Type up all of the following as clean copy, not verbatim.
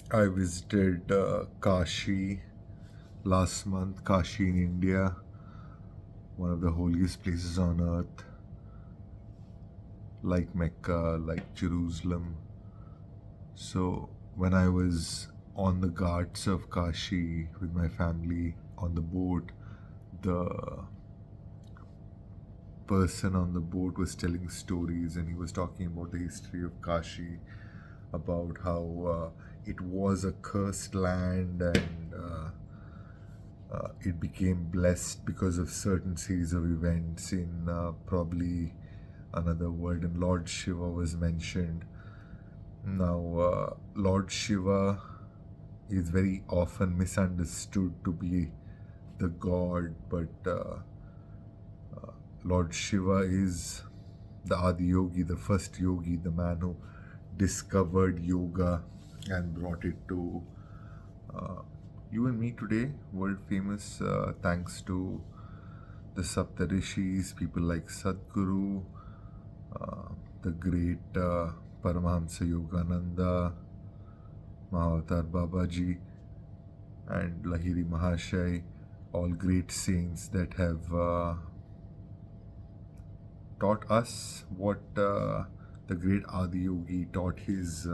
I visited Kashi last month, Kashi in India, one of the holiest places on earth, like Mecca, like Jerusalem. So, when I was on the ghats of Kashi with my family on the boat, the person on the boat was telling stories and he was talking about the history of Kashi, about how it was a cursed land and it became blessed because of certain series of events in probably another world, and Lord Shiva was mentioned. Now, Lord Shiva is very often misunderstood to be the god, but Lord Shiva is the Adi Yogi, the first yogi, the man who discovered yoga and brought it to you and me today, world famous, thanks to the Saptarishis, people like Sadhguru, the great Paramahamsa Yogananda, Mahavatar Babaji, and Lahiri Mahashai, all great saints that have taught us what the great Adi Yogi taught his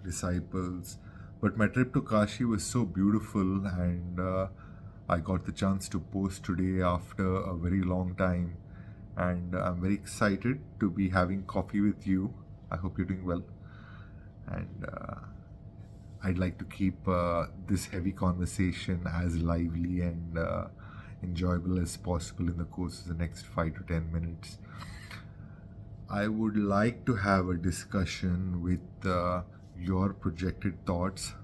disciples. But my trip to Kashi was so beautiful, and I got the chance to post today after a very long time. And I'm very excited to be having coffee with you. I hope you're doing well. And I'd like to keep this heavy conversation as lively and enjoyable as possible in the course of the next 5 to 10 minutes. I would like to have a discussion with your projected thoughts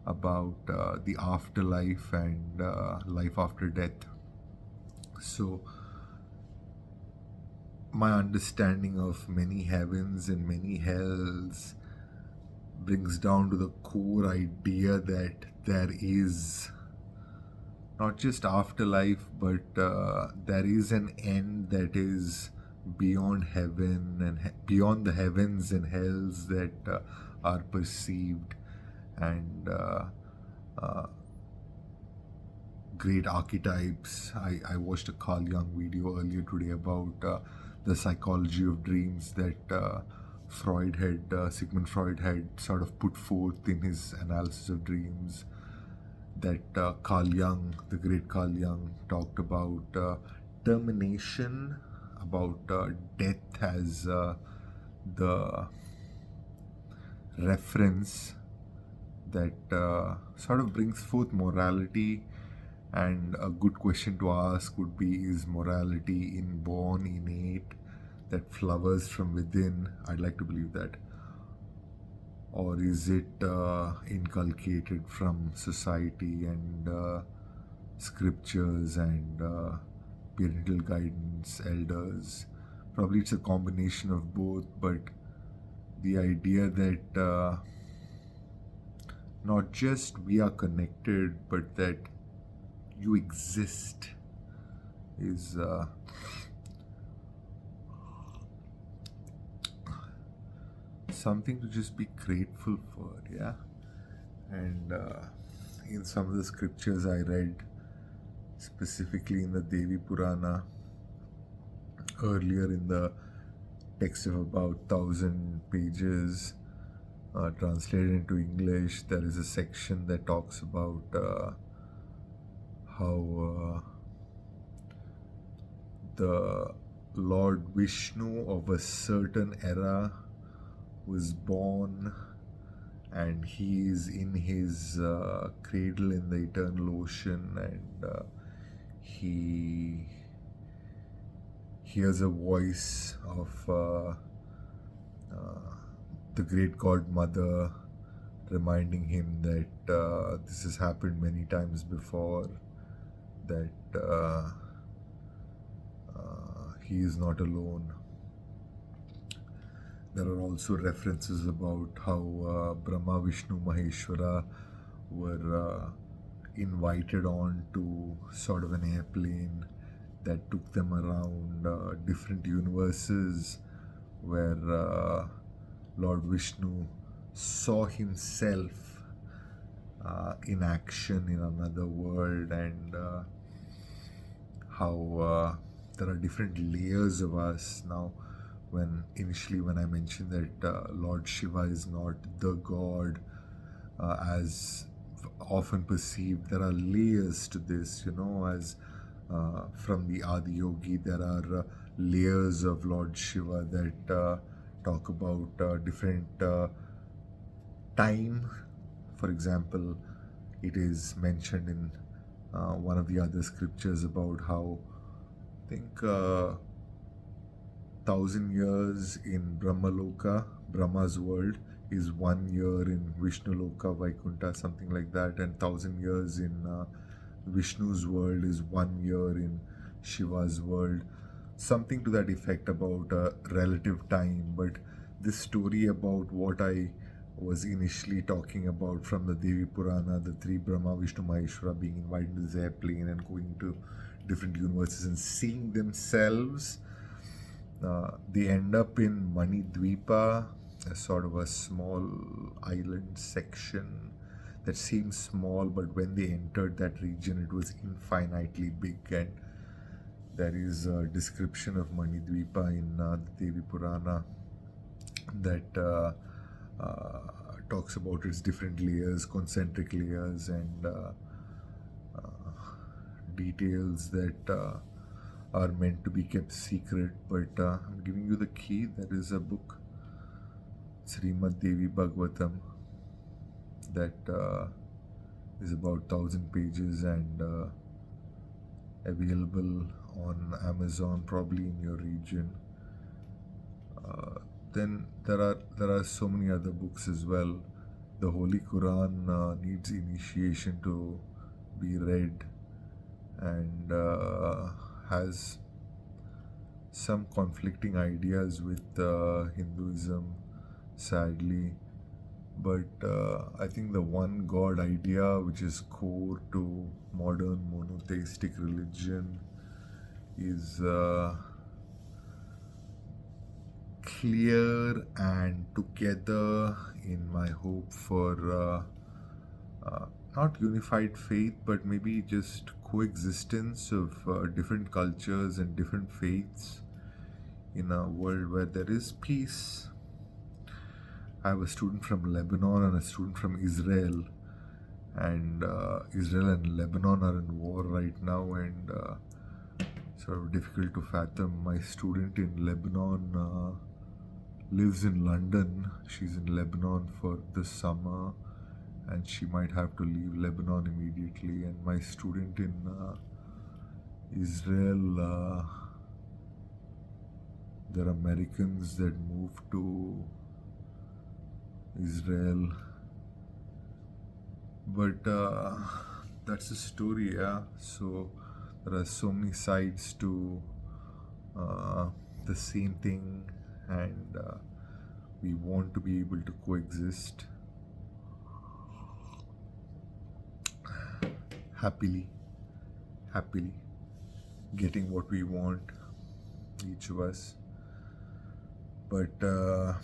about the afterlife and life after death. So, my understanding of many heavens and many hells brings down to the core idea that there is not just afterlife, but there is an end that is beyond heaven and beyond the heavens and hells that are perceived, and great archetypes. I watched a Carl Jung video earlier today about the psychology of dreams that Sigmund Freud had sort of put forth in his analysis of dreams. That Carl Jung, the great Carl Jung, talked about termination, about death as the reference that sort of brings forth morality. And a good question to ask would be, is morality inborn, innate, that flowers from within? I'd like to believe that. Or is it inculcated from society and scriptures and parental guidance, elders? Probably it's a combination of both, but the idea that not just we are connected, but that you exist is something to just be grateful for, yeah. And in some of the scriptures I read, specifically in the Devi Purana, earlier in the text of about 1,000 pages, translated into English, there is a section that talks about how the Lord Vishnu of a certain era was born, and he is in his cradle in the eternal ocean, and he hears a voice of the great god mother reminding him that this has happened many times before, that he is not alone. There are also references about how Brahma, Vishnu, Maheshwara were invited on to sort of an airplane that took them around different universes, where Lord Vishnu saw himself in action in another world, and how there are different layers of us now. When I mentioned that Lord Shiva is not the god as often perceived, there are layers to this, as from the Adi Yogi, there are layers of Lord Shiva that talk about different time. For example, it is mentioned in one of the other scriptures about how, I think, 1,000 years in Brahmaloka, Brahma's world, is 1 year in Vishnuluka, Vaikuntha, something like that, and 1,000 years in Vishnu's world is 1 year in Shiva's world, something to that effect about relative time. But this story about what I was initially talking about from the Devi Purana, the three Brahma, Vishnu, Maheshwara being invited to this airplane and going to different universes and seeing themselves. They end up in Manidvipa, a sort of a small island section that seems small, but when they entered that region, it was infinitely big. And there is a description of Manidvipa in the Devi Purana that talks about its different layers, concentric layers, and details that are meant to be kept secret. But I'm giving you the key. There is a book, Srimad Devi Bhagavatam, that is about 1,000 pages and available on Amazon, probably in your region. Then there are so many other books as well. The Holy Quran needs initiation to be read, and has some conflicting ideas with Hinduism, sadly. But I think the one God idea, which is core to modern monotheistic religion, is clear and together in my hope for not unified faith, but maybe just coexistence of different cultures and different faiths in a world where there is peace. I have a student from Lebanon and a student from Israel, and Israel and Lebanon are in war right now, and sort of difficult to fathom. My student in Lebanon lives in London. She's in Lebanon for the summer, and she might have to leave Lebanon immediately. And my student in Israel, there are Americans that moved to Israel. But that's the story, yeah. So there are so many sides to the same thing, and we want to be able to coexist happily, getting what we want, each of us. But the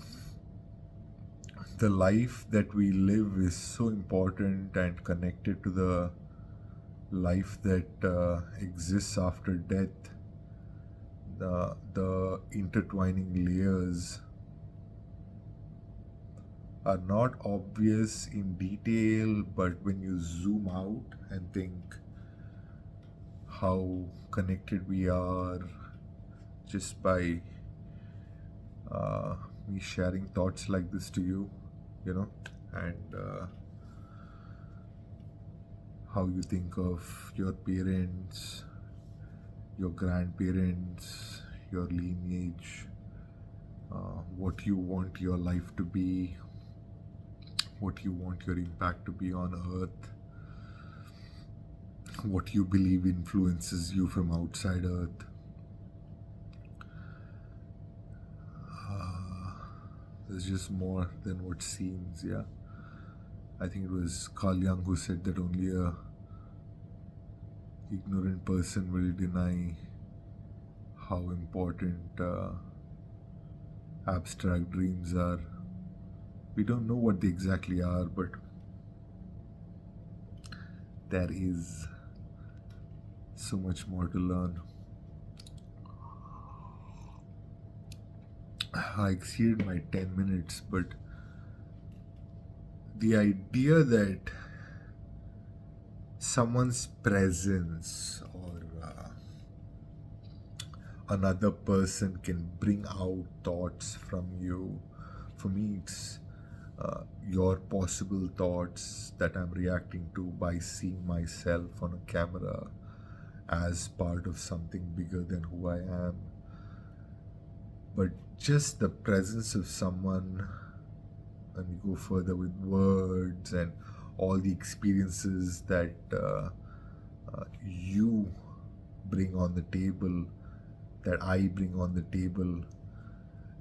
life that we live is so important and connected to the life that exists after death. The intertwining layers are not obvious in detail, but when you zoom out and think how connected we are just by me sharing thoughts like this to you, and how you think of your parents, your grandparents, your lineage, what you want your life to be, what you want your impact to be on earth, what you believe influences you from outside earth. There's just more than what seems, yeah. I think it was Carl Jung who said that only a ignorant person will deny how important abstract dreams are. We don't know what they exactly are, but there is so much more to learn. I exceeded my 10 minutes, but the idea that someone's presence or another person can bring out thoughts from you, for me, it's your possible thoughts that I'm reacting to by seeing myself on a camera as part of something bigger than who I am. But just the presence of someone, and we go further with words and all the experiences that you bring on the table, that I bring on the table,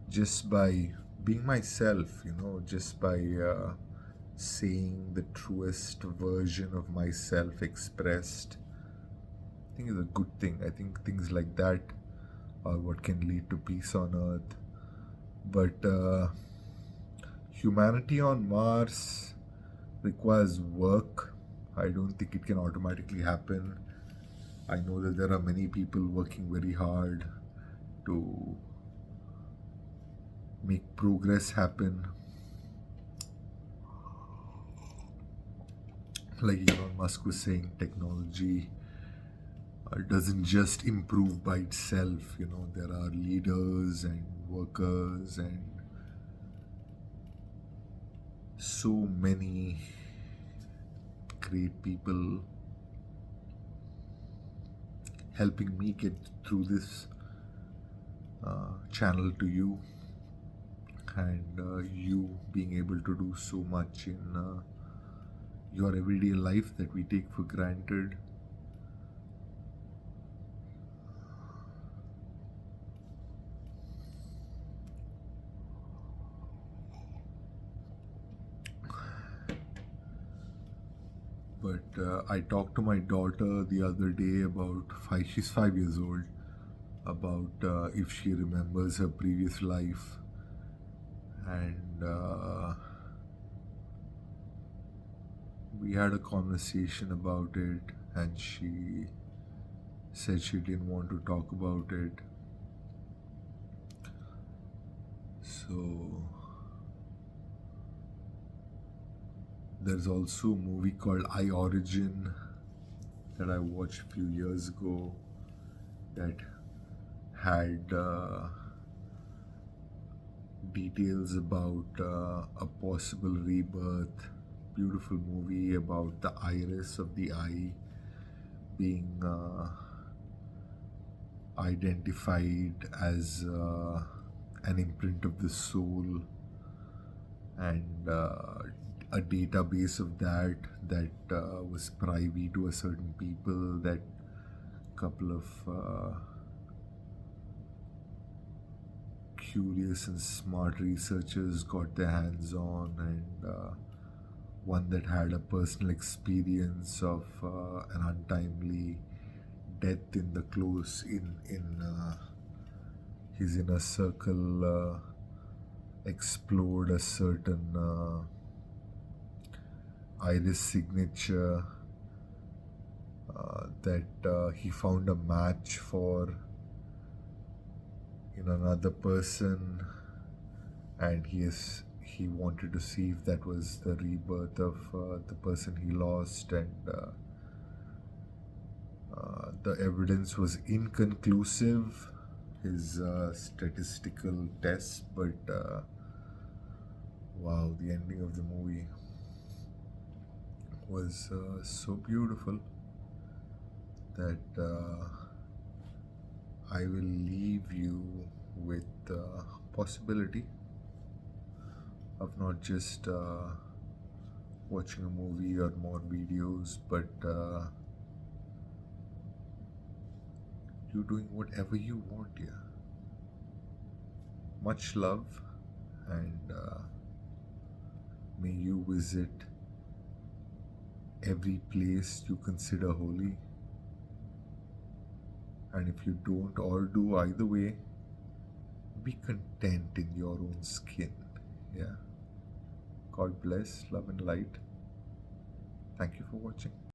just by being myself, just by saying the truest version of myself expressed, I think is a good thing. I think things like that are what can lead to peace on earth. But humanity on Mars requires work. I don't think it can automatically happen. I know that there are many people working very hard to make progress happen. Like Elon Musk was saying, technology doesn't just improve by itself. There are leaders and workers and so many great people helping me get through this channel to you, and you being able to do so much in your everyday life that we take for granted. But I talked to my daughter the other day about she's 5 years old, about if she remembers her previous life. And we had a conversation about it, and she said she didn't want to talk about it. So there's also a movie called I Origin that I watched a few years ago that had details about a possible rebirth. Beautiful movie about the iris of the eye being identified as an imprint of the soul, and a database of that was privy to a certain people that couple of curious and smart researchers got their hands on, and one that had a personal experience of an untimely death in the close in his inner circle, explored a certain iris signature that he found a match for in another person, and he wanted to see if that was the rebirth of the person he lost, and the evidence was inconclusive, his statistical test, but wow, the ending of the movie was so beautiful that I will leave you with the possibility of not just watching a movie or more videos, but you doing whatever you want here. Much love, and may you visit every place you consider holy. And if you don't or do, either way, be content in your own skin. Yeah. God bless, love and light. Thank you for watching.